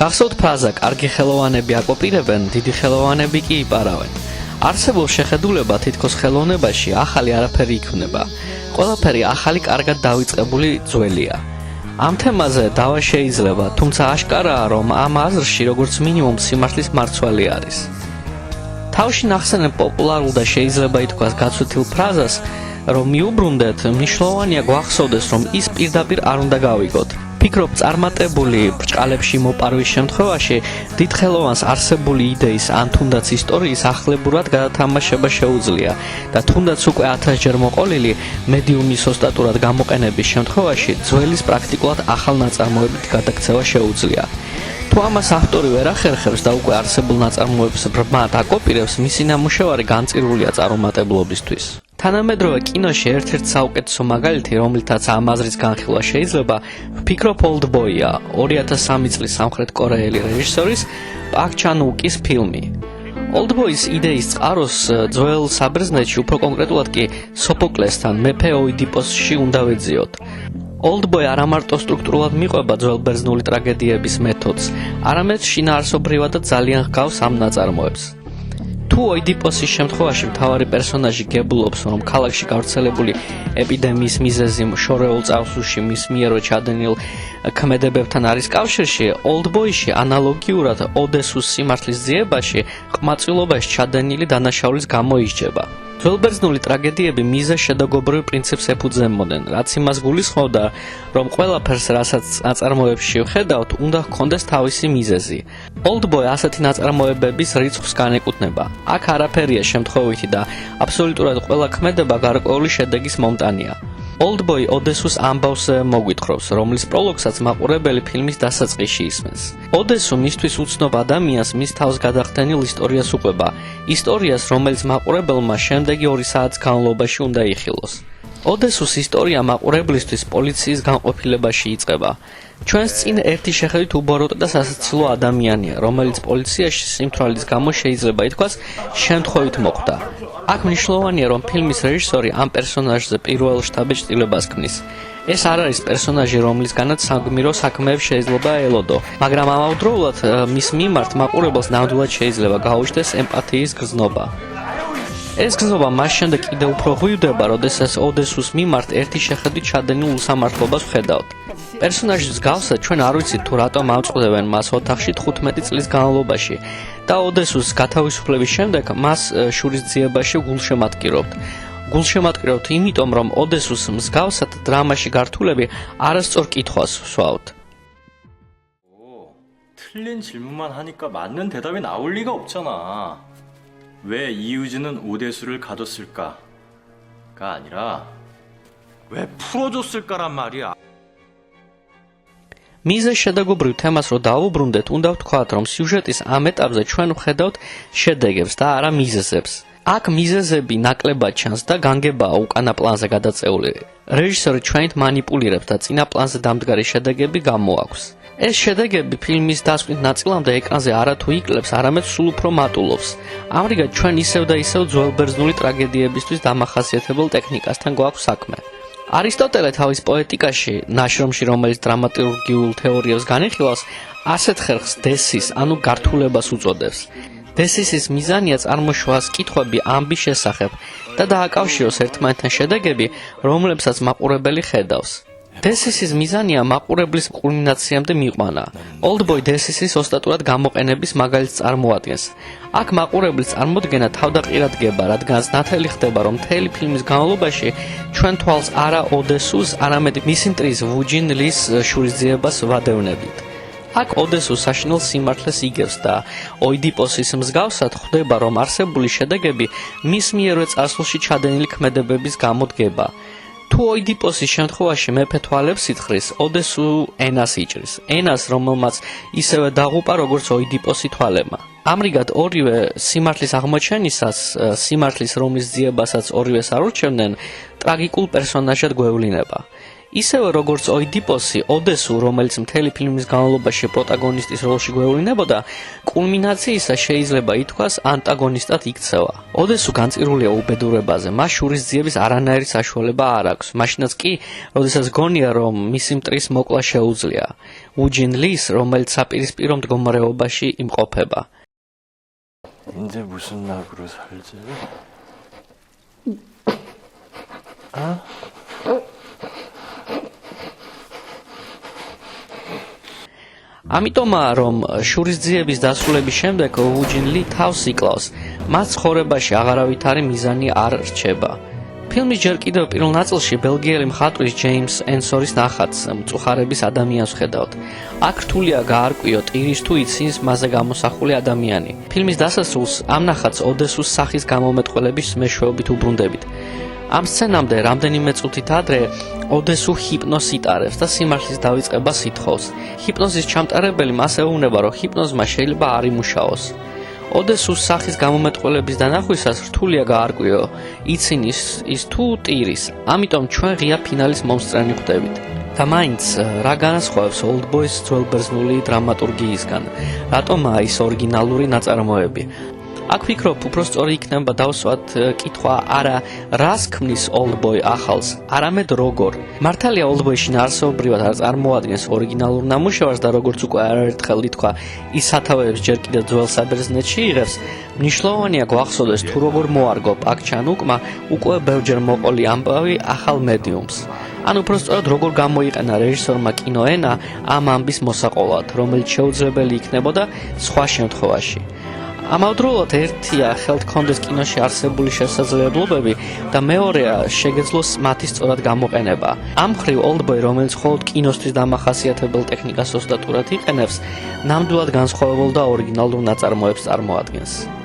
გახსოვთ ფრაზა კარგი ხელოვანები აკოპირებენ, დიდი ხელოვანები კი იპარავენ. არსებულ შეხედულება თითქოს ხელოვნებაში ახალი არაფერი იქნება. ყველაფერი ახალი კარგად დავიწყებული ძველია. ამ თემაზე დავა შეიძლება, თუმცა აშკარაა, რომ ამ აზრში როგორც მინიმუმ სიმართლის მარცვალი არის. თავში ნახსენებ პოპულარულ და შეიძლება ითქვას გაცვეთილ ფრაზას, რომ მიუბრუნდეთ, მნიშვნელოვანია გვახსოვდეს, რომ ის პირდაპირ არ უნდა გავიგოთ. ფიქრობ, წარმატებული ბრჭყალებში მოპარვის შემთხვევაში დიდ ხელოვანს არსებული იდეის ან თუნდაც ისტორიის ახლებურად გადათამაშება შეუძლია და თუნდაც უკვე 1000-ჯერ მოყოლილი მედიუმის ოსტატურად გამოყენების შემთხვევაში ძველის პრაქტიკულად ახალ ნაწარმოებით გადაქცევა შეუძლია. თუ ამას ავტორი ვერ ახერხებს და უკვე არსებულ ნაწარმოებს ბრმად აკოპირებს, მისი ნამუშევარი განწირულია წარუმატებლობისთვის. თანამედროვე კინოში ერთ-ერთი საუკეთესო მაგალითი, რომლითაც ამ აზრის განხილვა შეიძლება, ვფიქრობ ოლდბოია, 2003 წლის სამხრეთ კორეელი რეჟისორის პაკ ჩან უკის ფილმი. ოლდბოის იდეის წყაროს ძველ საბერძნეთში, უფრო კონკრეტულად კი სოფოკლესთან, მეფე ოიდიპოსში უნდა ვეძიოთ. ოლდბოი არა მარტო სტრუქტურულად მიყვება ძველ ბერძნული ტრაგედიების მეთოდს, არამედ შინაარსობრივადაც ძალიან ჰგავს ამ ნაწარმოებს. თუ ოიდიპოსის შემთხვევაში მთავარი პერსონაჟი გებულობს, რომ ქალაქში გავრცელებული ეპიდემიის მიზეზი შორეულ წარსულში მის მიერვე ჩადენილ ქმედებებთან არის კავშირში, ოლდბოიში ანალოგიურად ოდესუს სიმართლის ძიებაში ყმაწვილობაში ჩადენილი დანაშაულის გამო ისჯება. ძველბერძნული ტრაგედიები მიზეზ შედაგობრივ პრინციპს ეფუძნებოდნენ, რაც იმას გულისხმობდა, რომ ყველაფერს, რასაც ნაწარმოებში ვხედავთ, უნდა ჰქონდეს თავისი მიზეზი. ოლდბოი ასეთი ნაწარმოებების რიცხვს განეკუთვნება. აქ არაფერია შემთხვევითი და აბსოლუტურად ყველა ქმედება გარკვეული შედეგის მომტანია. ოლდბოი ოდესუს ამბავს მოგვითხრობს, რომლის პროლოგსაც მაყურებელი ფილმის დასაწყისში ისმენს. ოდესუ მისთვის უცნობ ადამიანს მის თავს გადახდენილ ისტორიას უყვება, ისტორიას, რომელიც მაყურებელმა შემდეგი 2 საათის განმავლობაში უნდა იხილოს. ოდესუს ისტორია მაყურებლისთვის პოლიციის განყოფილებაში იწყება. ჩვენს წინ ერთი შეხედვით უბოროტ და სასაცილო ადამიანია, რომელიც პოლიციაში სიმთვრალის გამო შეიძლება ითქვას შემთხვევით მოხვდა. აქ მნიშვნელოვანია, რომ ფილმის რეჟისორი ამ პერსონაჟზე პირველ შთაბეჭდილებას ქმნის. ეს არ არის პერსონაჟი, რომლისგანაც საგმირო საქმეებს შეიძლება ელოდო, მაგრამ ამავდროულად მის მიმართ მაყურებელს ნამდვილად შეიძლება გაუჩნდეს ემპათიის გრძნობა. ეს გრძნობა მას შემდეგ კიდევ უფრო ღვივდება, როდესაც ოდესუს მიმართ ერთი შეხედვით ჩადენილ უსამართლობას ვხედავთ. პერსონაჟის მსგავსად ჩვენ არ ვიცით თუ რატომ ამწყდებენ მას ოთახში 15 წლის განმავლობაში და ოდესუს გათავისუფლების შემდეგ მას შურისძიებაში გულშემატკივრობთ. გულშემატკივრობთ იმიტომ, რომ ოდესუს მსგავსად დრამაში გართულები არასწორ კითხვას ვსვავთ. 틀린 질문만 하니까 맞는 대답이 나올 리가 없잖아. 왜 이유진은 오대수를 가뒀을까가 아니라 왜 풀어줬을까란 말이야. მიზეზ შედაგობრივ თემას რო დავუბრუნდეთ, უნდა ვთქვათ, რომ სიუჟეტის ამ ეტაპზე ჩვენ ვხედავთ შედეგებს და არა მიზეზებს. აქ მიზეზები ნაკლებად ჩანს და განგებაა უკანა პლანზე გადაწეული. რეჟისორი ჩვენით მანიპულირებს და წინა პლანზე დამდგარი შედეგები გამოაქვს. ეს შედეგები ფილმის დასკვნით ნაწილამდე ეკრანზე არათუ იკლებს, არამედ სულ უფრო მატულობს. ამრიგად ჩვენ ისევ და ისევ ძველბერძნული ტრაგედიებისთვის დამახასიათებელ ტექნიკასთან გვაქვს საქმე. არისტოტელე თავის პოეტიკაში, ნაშრომში, რომელიც დრამატურგიულ თეორიებს განიხილავს, ასეთ ხერხს დესის, ანუ გართულებას უწოდებს. დესისის მიზანია წარმოშვას კითხვები ამბის შესახებ და დააკავშიროს ერთმანეთთან შედეგები, რომლებსაც მაყურებელი ხედავს. დესისის მიზანია მაყურებლის კულმინაციამდე მიყვანა. ოლდბოი დესისის ოსტატურად გამოყენების მაგალითს წარმოადგენს. აქ მაყურებლის წარმოდგენა თავდაყირად დგება, რადგანაც ნათელი ხდება, რომ მთელი ფილმის განმავლობაში ჩვენ თვალს არა ოდესუს, არამედ მისი მტრის ვუჯინ ლის შურისძიებას ვადევნებით. აქ ოდესუ საშინელ სიმართლეს იგებს და ოიდიპოსის მსგავსად ხვდება, რომ არსებული შედეგები მის მიერვე წარსულში ჩადენილი ქმედებების გამო დგება. თუ ოიდიპოსის შემთხვევაში მეფე თვალებს ითხოვს, ოდესუ ენას იჭრის. ენას, რომელმაც ისევე დაღუპა, როგორც ოიდიპოსი თვალებმა. ამრიგად ორივე სიმართლის აღმოჩენისას, სიმართლის რომლის ძიებასაც ორივეს არ ურჩევდნენ, ტრაგიკულ პერსონაჟად გვევლინება. ისევე როგორც ოიდიპოსი, ოდესუ, რომელიც მთელი ფილმის განმავლობაში პროტაგონისტის როლში გვევლინებოდა, კულმინაციისა შეიძლება ითქვას ანტაგონისტად იქცევა. ოდესუ განწირულია უბედურებაზე, მას შურისძიების არანაირი საშუალება არ აქვს, მაშინაც კი, როდესაც გონია, რომ მისი მტრის მოკლა შეუძლია. უჯინ ლის, რომელიც საპირისპირო მდგომარეობაში იმყოფება. 이제 무슨 낙으로 살지? ამიტომაა, რომ შურისძიების დასრულების შემდეგ უჯინ ალი თავს იკლავს, მას ცხოვრებაში აღარავითარი მიზანი არ რჩება. ფილმის ჯერ კიდევ პირველ ნაწილში ბელგიელი მხატვრის ჯეიმს ენსორის ნახატს მწუხარების ადამიანს ხედავთ. აქ რთულია გაარკვიოთ ტირის თუ იცის მასზე გამოსახული ადამიანი. ფილმის დასასრულს ამ ნახატს ოდესუს სახის გამომეტყველების მეშვეობით უბრუნდებით. ამ სცენამდე რამდენიმე წუთით ადრე ოდესუ ჰიპნოზს იტარებს და სიმართლის დავიწყებას ითხოვს. ჰიპნოზის ჩამტარებელი მას ეუბნება, რომ ჰიპნოზმა შეიძლება არ იმუშაოს. ოდესუს სახის გამომეტყველების დანახვისას რთულია გაარკვიო, იცინი ის თუ ტირის, ამიტომ ჩვენ ღია ფინალის მომსწრენი ხვდებით. და მაინც რა განასხვავებს ოლდბოის ძველბერძნული დრამატურგიისგან, რატომაა ის ორიგინალური ნაწარმოები. აქ ვფიქრობ, უფრო სწორი იქნება დავსვათ კითხვა არა რას ქმნის ოლდბოი ახალს, არამედ როგორ. მართალია ოლდბოი შინაარსობრივად არ წარმოადგენს ორიგინალურ ნამუშევარს და როგორც უკვე არაერთხელ ითქვა, ის სათავეებს ჯერ კიდევ ძველ საბერძნეთში იღებს, მნიშვნელოვანია გვახსოვდეს თუ როგორ მოარგო პაკ ჩან უკმა უკვე ბევრჯერ მოყოლი ამბავი ახალ მედიუმს. ან უფრო სწორად როგორ გამოიყენა რეჟისორმა კინოენა ამ ამბის მოსაყოლად, რომელიც შეუძლებელი იქნებოდა სხვა შემთხვევაში. ამავდროულად ერთია ხელთ ჰქონდეს კინოში არსებული შესაძლებლობები და მეორეა შეგეძლოს მათი სწორად გამოყენება. ამ მხრივ ოლდბოი, რომელიც მხოლოდ კინოსთვის დამახასიათებელ ტექნიკას ოსტატურად იყენებს, ნამდვილად განსხვავებულ და ორიგინალურ ნაწარმოებს წარმოადგენს.